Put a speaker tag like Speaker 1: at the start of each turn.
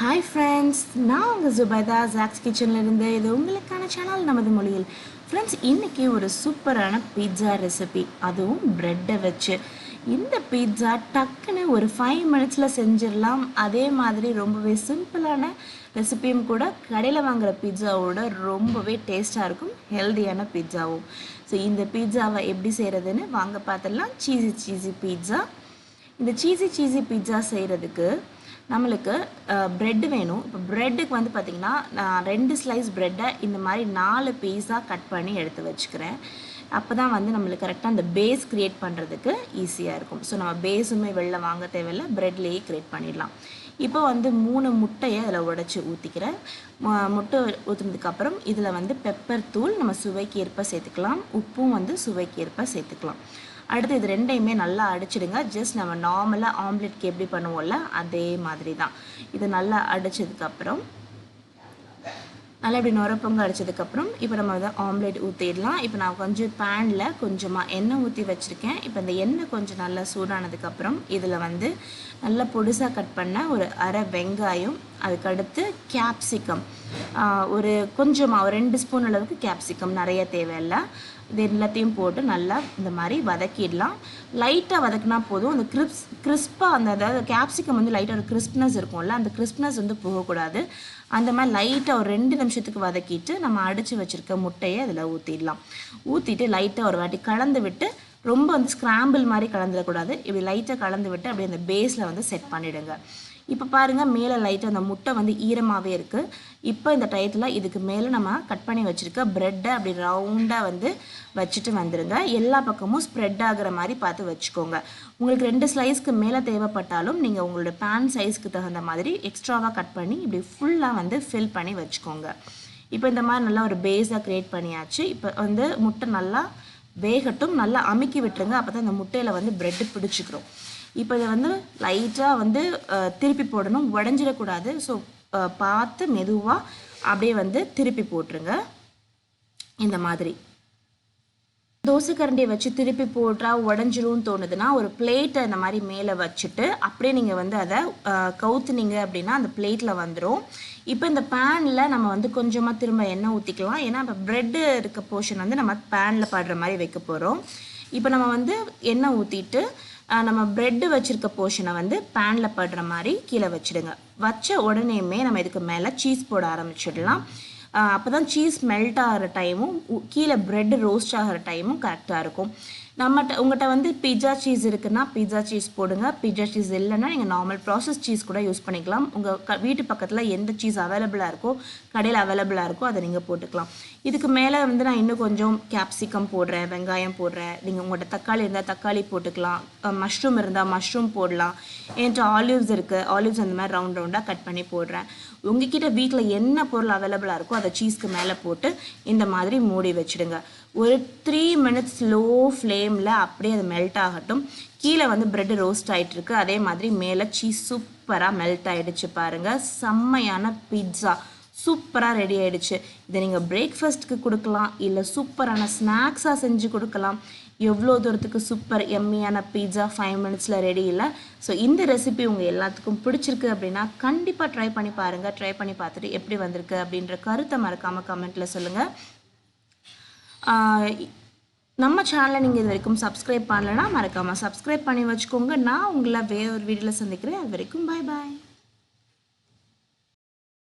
Speaker 1: Hi friends, நான் உங்கள் Zubaida zacs kitchenல இருந்து இது உங்களுக்கான சேனல் நமது மொழியில். Friends, இன்னைக்கு ஒரு சூப்பரான பீட்சா ரெசிபி, அதுவும் பிரெட்டை வச்சு. இந்த பீட்சா டக்குன்னு ஒரு 5 minutesல செஞ்சிடலாம். அதே மாதிரி ரொம்பவே சிம்பிளான ரெசிபியும் கூட. கடையில் வாங்குற பீட்சாவோட ரொம்பவே டேஸ்டாக இருக்கும், ஹெல்தியான பீட்சாவும். ஸோ இந்த பீட்சாவை எப்படி செய்கிறதுன்னு வாங்க பார்த்துடலாம். Cheesy pizza. இந்த சீஸி பீட்சா செய்கிறதுக்கு நம்மளுக்கு பிரெட் வேணும். இப்போ பிரெட்டுக்கு வந்து பார்த்திங்கன்னா நான் 2 ஸ்லைஸ் பிரெட்டை இந்த மாதிரி 4 பீஸாக கட் பண்ணி எடுத்து வச்சுக்கிறேன். அப்போ தான் வந்து நம்மளுக்கு கரெக்டாக அந்த பேஸ் க்ரியேட் பண்ணுறதுக்கு ஈஸியாக இருக்கும். ஸோ நம்ம பேஸுமே வெளில வாங்க தேவையில்லை, ப்ரெட்லேயே க்ரியேட் பண்ணிடலாம். இப்போ வந்து 3 முட்டையை அதில் உடச்சி ஊற்றிக்கிறேன். முட்டை ஊற்றுனதுக்கப்புறம் இதில் வந்து பெப்பர் தூள் நம்ம சுவைக்கு ஏற்ப சேர்த்துக்கலாம், உப்பும் வந்து சுவைக்கு ஏற்ப சேர்த்துக்கலாம். அடுத்து இது ரெண்டையுமே நல்லா அடிச்சிடுங்க. ஜஸ்ட் நம்ம நார்மலாக ஆம்லெட்க்கு எப்படி பண்ணுவோம்ல அதே மாதிரி தான். இது நல்லா அடித்ததுக்கப்புறம் நல்லா இப்படி நுரப்பொங்க அடித்ததுக்கப்புறம் இப்போ நம்ம வந்து ஆம்லெட் ஊற்றிடலாம். இப்போ நான் கொஞ்சம் பேனில் கொஞ்சமாக எண்ணெய் ஊற்றி வச்சுருக்கேன். இப்போ இந்த எண்ணெய் கொஞ்சம் நல்லா சூடானதுக்கப்புறம் இதில் வந்து நல்லா பொடிசாக கட் பண்ண ஒரு அரை வெங்காயம், அதுக்கடுத்து கேப்சிகம் ஒரு கொஞ்சமாக ஒரு 2 ஸ்பூன் அளவுக்கு கேப்சிகம், நிறைய தேவையில்லை. இது எல்லாத்தையும் போட்டு நல்லா இந்த மாதிரி வதக்கிடலாம். லைட்டாக வதக்கினா போதும். அந்த கிறிஸ்பாக அதாவது கேப்சிகம் வந்து லைட்டாக ஒரு கிறிஸ்ப்னஸ் இருக்கும்ல, அந்த கிறிஸ்ப்னஸ் வந்து போகக்கூடாது. அந்த மாதிரி லைட்டாக ஒரு 2 நிமிஷத்துக்கு வதக்கிட்டு நம்ம அடித்து வச்சுருக்க முட்டையை அதில் ஊற்றிடலாம். ஊற்றிட்டு லைட்டாக ஒரு வாட்டி கலந்து விட்டு, ரொம்ப வந்து ஸ்க்ராம்பிள் மாதிரி கலந்துடக்கூடாது. இப்படி லைட்டாக கலந்து விட்டு அப்படியே அந்த பேஸில் வந்து செட் பண்ணிவிடுங்க. இப்போ பாருங்கள், மேலே லைட்டாக அந்த முட்டை வந்து ஈரமாகவே இருக்குது. இப்போ இந்த டயத்தில் இதுக்கு மேலே நம்ம கட் பண்ணி வச்சுருக்க ப்ரெட்டை அப்படி ரவுண்டாக வந்து வச்சுட்டு வந்துடுங்க. எல்லா பக்கமும் ஸ்ப்ரெட் ஆகிற மாதிரி பார்த்து வச்சுக்கோங்க. உங்களுக்கு 2 ஸ்லைஸ்க்கு மேலே தேவைப்பட்டாலும் நீங்கள் உங்களோட பேன் சைஸ்க்கு தகுந்த மாதிரி எக்ஸ்ட்ராவாக கட் பண்ணி இப்படி ஃபுல்லாக வந்து ஃபில் பண்ணி வச்சுக்கோங்க. இப்போ இந்த மாதிரி நல்லா ஒரு பேஸாக க்ரியேட் பண்ணியாச்சு. இப்போ வந்து முட்டை நல்லா வேகட்டும், நல்லா அமுக்கி விட்டுருங்க. அப்போ தான் இந்த முட்டையில் வந்து ப்ரெட்டு பிடிச்சிக்கிறோம். இப்போ இதை வந்து லைட்டாக வந்து திருப்பி போடணும், உடஞ்சிடக்கூடாது. ஸோ பார்த்து மெதுவாக அப்படியே வந்து திருப்பி போட்டுருங்க. இந்த மாதிரி தோசை கரண்டியை வச்சு திருப்பி போட்டால் உடஞ்சிரும்னு தோணுதுன்னா ஒரு பிளேட்டை இந்த மாதிரி மேலே வச்சுட்டு அப்படியே நீங்கள் வந்து அதை கவுத்துனீங்க அப்படின்னா அந்த பிளேட்டில் வந்துடும். இப்போ இந்த பேனில் நம்ம வந்து கொஞ்சமாக திரும்ப எண்ணெய் ஊற்றிக்கலாம். ஏன்னா இப்போ ப்ரெட்டு இருக்க போர்ஷன் வந்து நம்ம பேனில் படுற மாதிரி வைக்க போகிறோம். இப்போ நம்ம வந்து எண்ணெய் ஊற்றிட்டு நம்ம ப்ரெட்டு வச்சுருக்க போர்ஷனை வந்து பேனில் படுற மாதிரி கீழே வச்சுடுங்க. வச்ச உடனேயுமே நம்ம இதுக்கு மேலே சீஸ் போட ஆரம்பிச்சிடலாம். அப்போ தான் சீஸ் மெல்ட் ஆகிற டைமும் கீழே ப்ரெட் ரோஸ்ட் ஆகிற டைமும் கரெக்டாக இருக்கும். உங்கள்கிட்ட வந்து பிட்சா சீஸ் இருக்குன்னா பிட்சா சீஸ் போடுங்க. பிட்சா சீஸ் இல்லைன்னா நீங்கள் நார்மல் ப்ராசஸ் சீஸ் கூட யூஸ் பண்ணிக்கலாம். உங்கள் வீட்டு பக்கத்தில் எந்த சீஸ் அவைலபிளாக இருக்கோ, கடையில் அவைலபிளாக இருக்கோ அதை நீங்கள் போட்டுக்கலாம். இதுக்கு மேலே வந்து நான் இன்னும் கொஞ்சம் கேப்சிகம் போடுறேன், வெங்காயம் போடுறேன். நீங்கள் உங்கள்கிட்ட தக்காளி இருந்தால் தக்காளி போட்டுக்கலாம், மஷ்ரூம் இருந்தால் மஷ்ரூம் போடலாம். என்கிட்ட ஆலிவ்ஸ் இருக்குது, ஆலிவ்ஸ் அந்த மாதிரி ரவுண்டாக கட் பண்ணி போடுறேன். உங்ககிட்ட வீட்டில் என்ன பொருள் அவைலபிளாக இருக்கோ அதை சீஸ்க்கு மேலே போட்டு இந்த மாதிரி மூடி வச்சுடுங்க. ஒரு 3 minutes ஸ்லோ ஃப்ளேமில் அப்படியே அது மெல்ட் ஆகட்டும். கீழே வந்து ப்ரெட் ரோஸ்ட் ஆகிட்டுருக்கு, அதே மாதிரி மேலே சீஸ் சூப்பராக மெல்ட் ஆகிடுச்சு பாருங்கள். செம்மையான பீட்சா சூப்பராக ரெடி ஆகிடுச்சு. இதை நீங்கள் பிரேக்ஃபாஸ்ட்டுக்கு கொடுக்கலாம், இல்லை சூப்பரான ஸ்நாக்ஸாக செஞ்சு கொடுக்கலாம். எவ்வளோ தூரத்துக்கு சூப்பர் எம்மியான பீட்சா 5 minutesல ரெடி இல்லை. ஸோ இந்த ரெசிபி உங்கள் எல்லாத்துக்கும் பிடிச்சிருக்கு அப்படின்னா கண்டிப்பாக ட்ரை பண்ணி பாருங்கள். ட்ரை பண்ணி பார்த்துட்டு எப்படி வந்திருக்கு அப்படின்ற கருத்தை மறக்காமல் கமெண்ட்டில் சொல்லுங்கள். நம்ம சேனலை நீங்கள் இது வரைக்கும் சப்ஸ்கிரைப் பண்ணலைன்னா மறக்காமல் சப்ஸ்கிரைப் பண்ணி வச்சுக்கோங்க. நான் உங்களை வேற ஒரு வீடியோவில் சந்திக்கிறேன். அது வரைக்கும் பாய் பாய்.